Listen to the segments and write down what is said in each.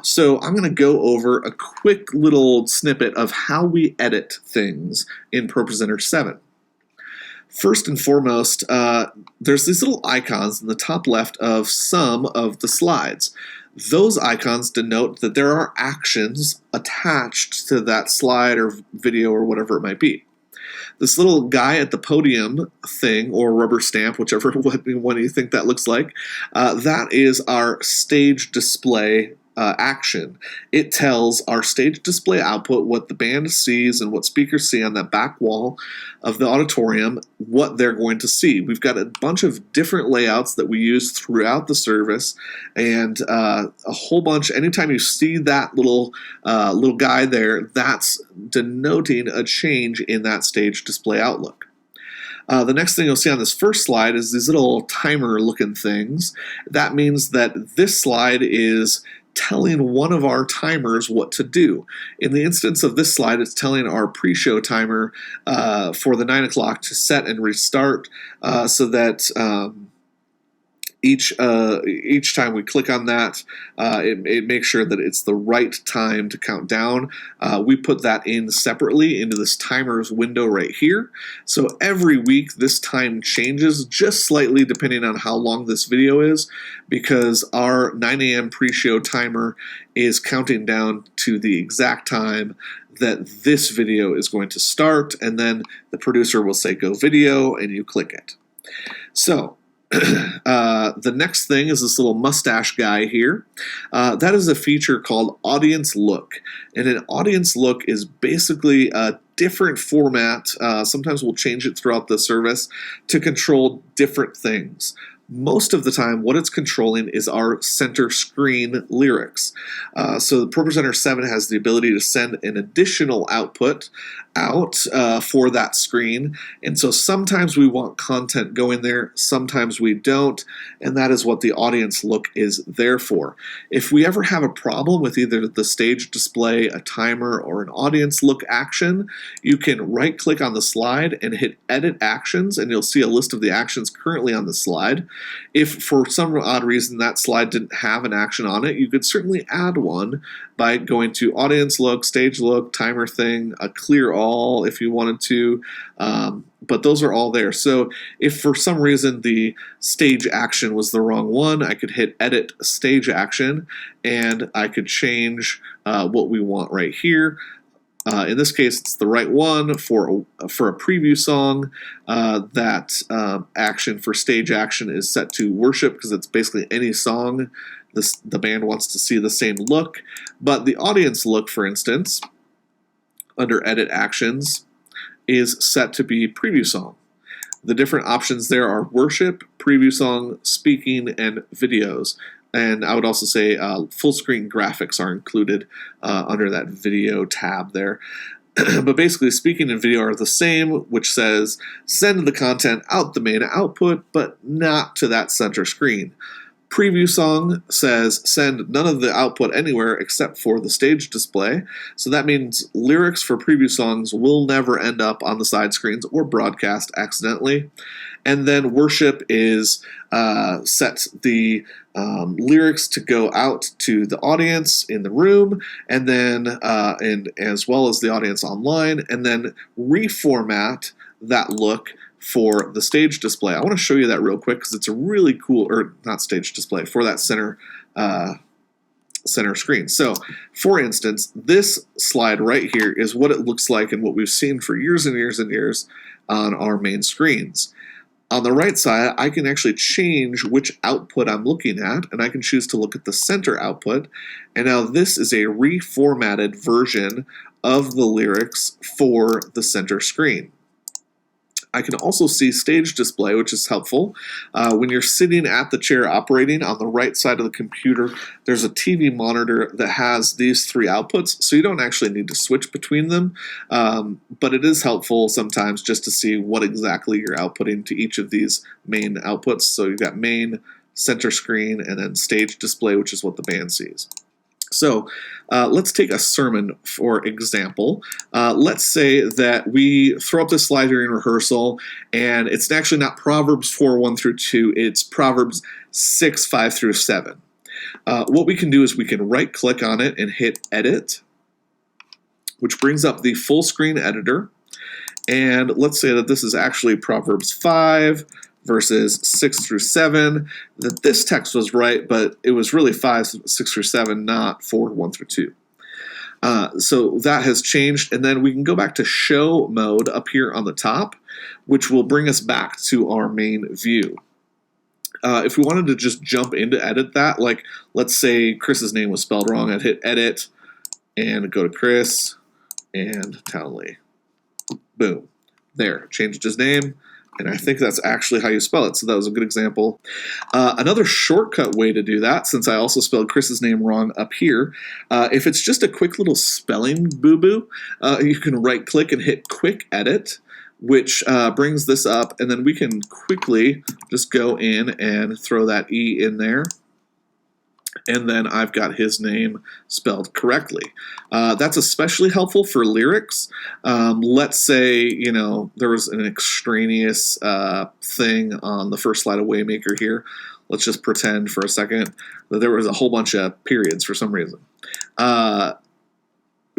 So I'm going to go over a quick little snippet of how we edit things in ProPresenter 7. First and foremost, there's these little icons in the top left of some of the slides. Those icons denote that there are actions attached to that slide or video or whatever it might be. This little guy at the podium thing, or rubber stamp, whichever one you think that looks like, that is our stage display action. It tells our stage display output what the band sees and what speakers see on that back wall of the auditorium, what they're going to see. We've got a bunch of different layouts that we use throughout the service, and a whole bunch. Anytime you see that little guy there, that's denoting a change in that stage display outlook. The next thing you'll see on this first slide is these little timer looking things. That means that this slide is telling one of our timers what to do. In the instance of this slide, it's telling our pre-show timer for the 9 o'clock to set and restart so that each time we click on that, it makes sure that it's the right time to count down. We put that in separately into this timers window right here. So every week this time changes just slightly depending on how long this video is, because our 9 a.m. pre-show timer is counting down to the exact time that this video is going to start, and then the producer will say go video and you click it. So the next thing is this little mustache guy here. That is a feature called Audience Look. And an Audience Look is basically a different format. Sometimes we'll change it throughout the service to control different things. Most of the time, what it's controlling is our center screen lyrics. So the ProPresenter 7 has the ability to send an additional output out for that screen. And so sometimes we want content going there, sometimes we don't, and that is what the audience look is there for. If we ever have a problem with either the stage display, a timer, or an audience look action, you can right-click on the slide and hit Edit Actions, and you'll see a list of the actions currently on the slide. If for some odd reason that slide didn't have an action on it, you could certainly add one by going to Audience Look, Stage Look, Timer Thing, a Clear All if you wanted to, but those are all there. So if for some reason the stage action was the wrong one, I could hit Edit Stage Action, and I could change what we want right here. In this case, it's the right one for a preview song. That action for stage action is set to worship because it's basically any song the band wants to see the same look. But the audience look, for instance, under Edit Actions, is set to be preview song. The different options there are worship, preview song, speaking, and videos. And I would also say full screen graphics are included under that video tab there. But basically, speaking and video are the same, which says send the content out the main output, but not to that center screen. Preview song says send none of the output anywhere except for the stage display. So that means lyrics for preview songs will never end up on the side screens or broadcast accidentally. And then worship is set the lyrics to go out to the audience in the room, and then and as well as the audience online, and then reformat that look for the stage display. I want to show you that real quick because it's a really cool, or not stage display, for that center screen. So, for instance, this slide right here is what it looks like and what we've seen for years and years and years on our main screens. On the right side, I can actually change which output I'm looking at, and I can choose to look at the center output. And now this is a reformatted version of the lyrics for the center screen. I can also see stage display, which is helpful. When you're sitting at the chair operating, on the right side of the computer, there's a TV monitor that has these three outputs, so you don't actually need to switch between them, but it is helpful sometimes just to see what exactly you're outputting to each of these main outputs. So you've got main, center screen, and then stage display, which is what the band sees. So let's take a sermon, for example. Let's say that we throw up this slide here in rehearsal, and it's actually not Proverbs 4:1 through 2, it's Proverbs 6:5 through 7. What we can do is we can right click on it and hit edit, which brings up the full screen editor. And let's say that this is actually Proverbs 5 verses 6 through 7, that this text was right, but it was really 5, 6 through 7, not 4, 1 through 2. So that has changed, and then we can go back to show mode up here on the top, which will bring us back to our main view. If we wanted to just jump in to edit that, like let's say Chris's name was spelled wrong, I'd hit edit and go to Chris and Townley. Boom. There, changed his name, and I think that's actually how you spell it, so that was a good example. Another shortcut way to do that, since I also spelled Chris's name wrong up here, if it's just a quick little spelling boo-boo, you can right-click and hit Quick Edit, which brings this up, and then we can quickly just go in and throw that E in there. And then I've got his name spelled correctly. That's especially helpful for lyrics. Let's say, you know, there was an extraneous thing on the first slide of Waymaker here. Let's just pretend for a second that there was a whole bunch of periods for some reason.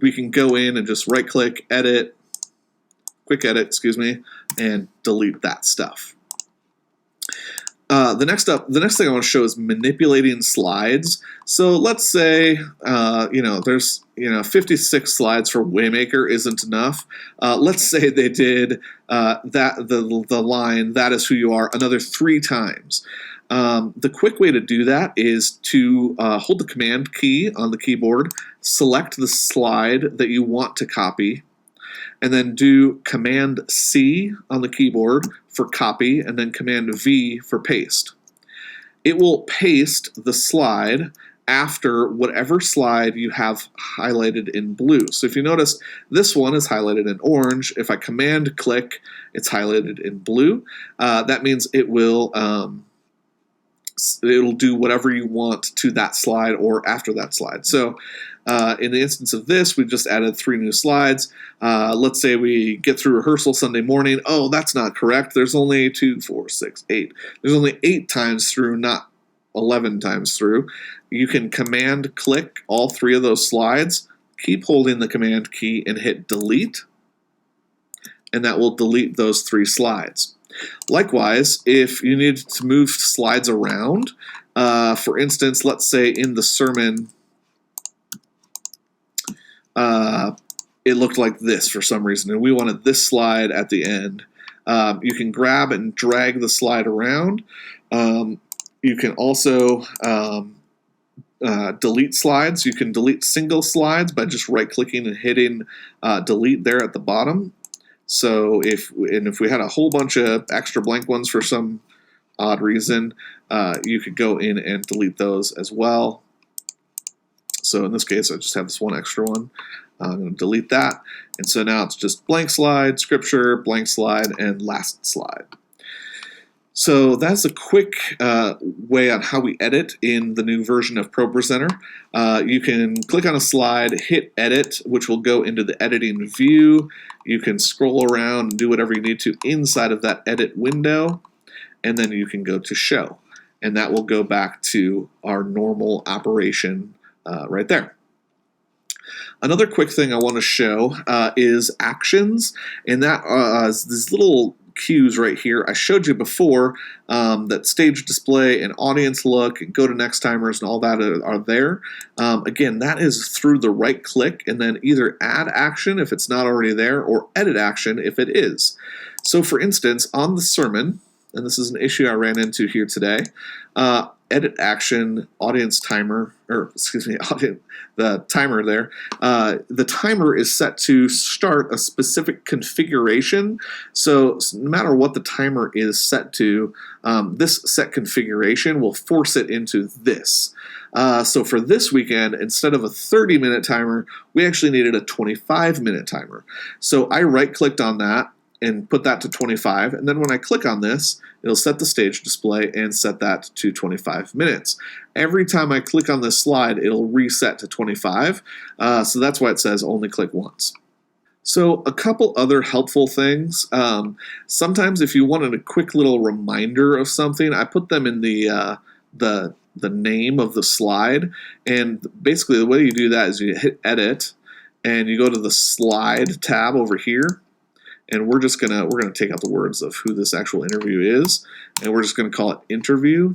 We can go in and just right-click, edit, quick edit, excuse me, and delete that stuff. The next thing I want to show is manipulating slides. So let's say, there's 56 slides for Waymaker isn't enough. Let's say they did the line "That is who you are" another 3 times. The quick way to do that is to hold the Command key on the keyboard, select the slide that you want to copy, and then do Command C on the keyboard for copy, and then Command V for paste. It will paste the slide after whatever slide you have highlighted in blue. So if you notice, this one is highlighted in orange. If I Command click, it's highlighted in blue. That means it will it'll do whatever you want to that slide or after that slide. So in the instance of this, we've just added 3 new slides. Let's say we get through rehearsal Sunday morning. Oh, that's not correct. There's only 2, 4, 6, 8. There's only 8 times through, not 11 times through. You can Command click all 3 of those slides, keep holding the Command key and hit delete, and that will delete those 3 slides. Likewise, if you need to move slides around, for instance, let's say in the sermon, it looked like this for some reason, and we wanted this slide at the end. You can grab and drag the slide around. You can also delete slides. You can delete single slides by just right-clicking and hitting delete there at the bottom. So if we had a whole bunch of extra blank ones for some odd reason, you could go in and delete those as well. So in this case, I just have this one extra one. I'm going to delete that. And so now it's just blank slide, scripture, blank slide, and last slide. So that's a quick way on how we edit in the new version of ProPresenter. You can click on a slide, hit edit, which will go into the editing view. You can scroll around and do whatever you need to inside of that edit window, and then you can go to show. And that will go back to our normal operation right there. Another quick thing I want to show is actions, and that is these little cues right here. I showed you before that stage display and audience look and go to next timers and all that are there. Again, that is through the right click and then either add action if it's not already there or edit action if it is. So for instance, on the sermon, and this is an issue I ran into here today, edit action, audience timer, or excuse me, the timer there. The timer is set to start a specific configuration. So no matter what the timer is set to, this set configuration will force it into this. So for this weekend, instead of a 30-minute timer, we actually needed a 25-minute timer. So I right-clicked on that and put that to 25, and then when I click on this, it'll set the stage display and set that to 25 minutes. Every time I click on this slide, it'll reset to 25, so that's why it says only click once. So a couple other helpful things. Sometimes if you wanted a quick little reminder of something, I put them in the the name of the slide. And basically the way you do that is you hit edit and you go to the slide tab over here. And we're gonna take out the words of who this actual interview is, and we're just gonna call it interview.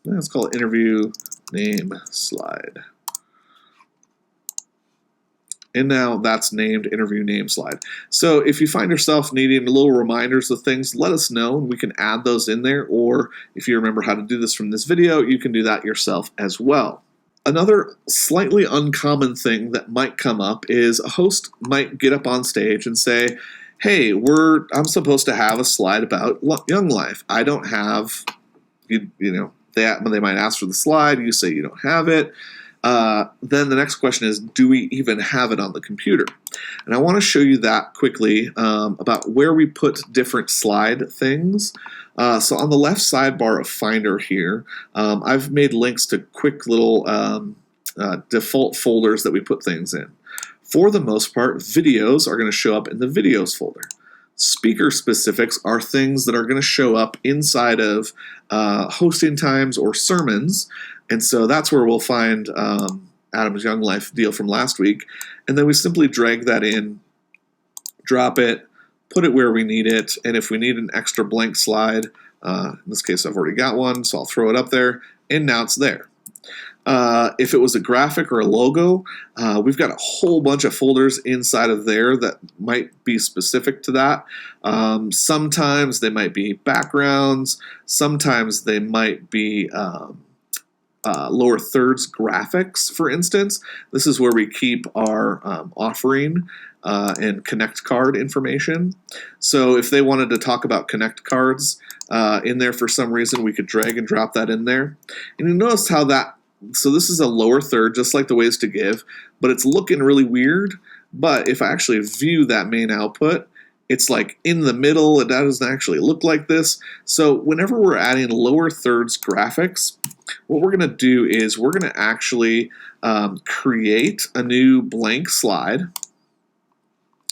Let's call it interview name slide. And now that's named interview name slide. So if you find yourself needing little reminders of things, let us know and we can add those in there. Or if you remember how to do this from this video, you can do that yourself as well. Another slightly uncommon thing that might come up is a host might get up on stage and say, hey, I'm supposed to have a slide about Young Life. I don't have, you know, they might ask for the slide, you say you don't have it. Then the next question is, do we even have it on the computer? And I want to show you that quickly about where we put different slide things. So on the left sidebar of Finder here, I've made links to quick little default folders that we put things in. For the most part, videos are going to show up in the videos folder. Speaker specifics are things that are going to show up inside of hosting times or sermons. And so that's where we'll find Adam's Young Life deal from last week. And then we simply drag that in, drop it, put it where we need it. And if we need an extra blank slide, in this case I've already got one, so I'll throw it up there, and now it's there. If it was a graphic or a logo, we've got a whole bunch of folders inside of there that might be specific to that. Sometimes they might be backgrounds. Sometimes they might be lower thirds graphics, for instance. This is where we keep our offering and connect card information. So if they wanted to talk about connect cards in there for some reason, we could drag and drop that in there. And you notice how so this is a lower third, just like the ways to give, but it's looking really weird. But if I actually view that main output, it's like in the middle. It doesn't actually look like this. So whenever we're adding lower thirds graphics, what we're going to do is we're going to actually create a new blank slide.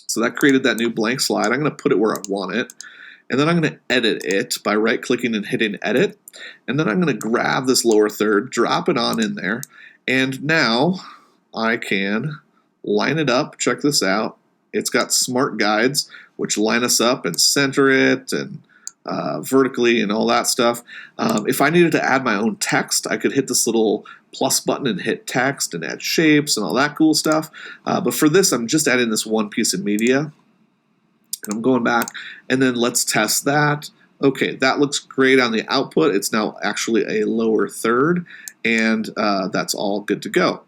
So that created that new blank slide. I'm going to put it where I want it. And then I'm going to edit it by right-clicking and hitting edit. And then I'm going to grab this lower third, drop it on in there. And now I can line it up. Check this out. It's got smart guides, which line us up and center it and vertically and all that stuff. If I needed to add my own text, I could hit this little plus button and hit text and add shapes and all that cool stuff. But for this, I'm just adding this one piece of media. And I'm going back, and then let's test that. Okay, that looks great on the output. It's now actually a lower third, and that's all good to go.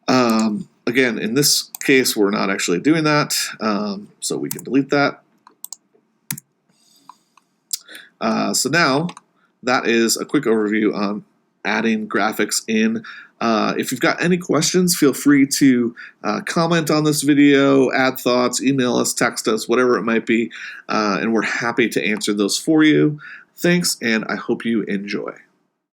Again, in this case, we're not actually doing that, so we can delete that. So now, that is a quick overview on adding graphics in. If you've got any questions, feel free to comment on this video, add thoughts, email us, text us, whatever it might be, and we're happy to answer those for you. Thanks, and I hope you enjoy.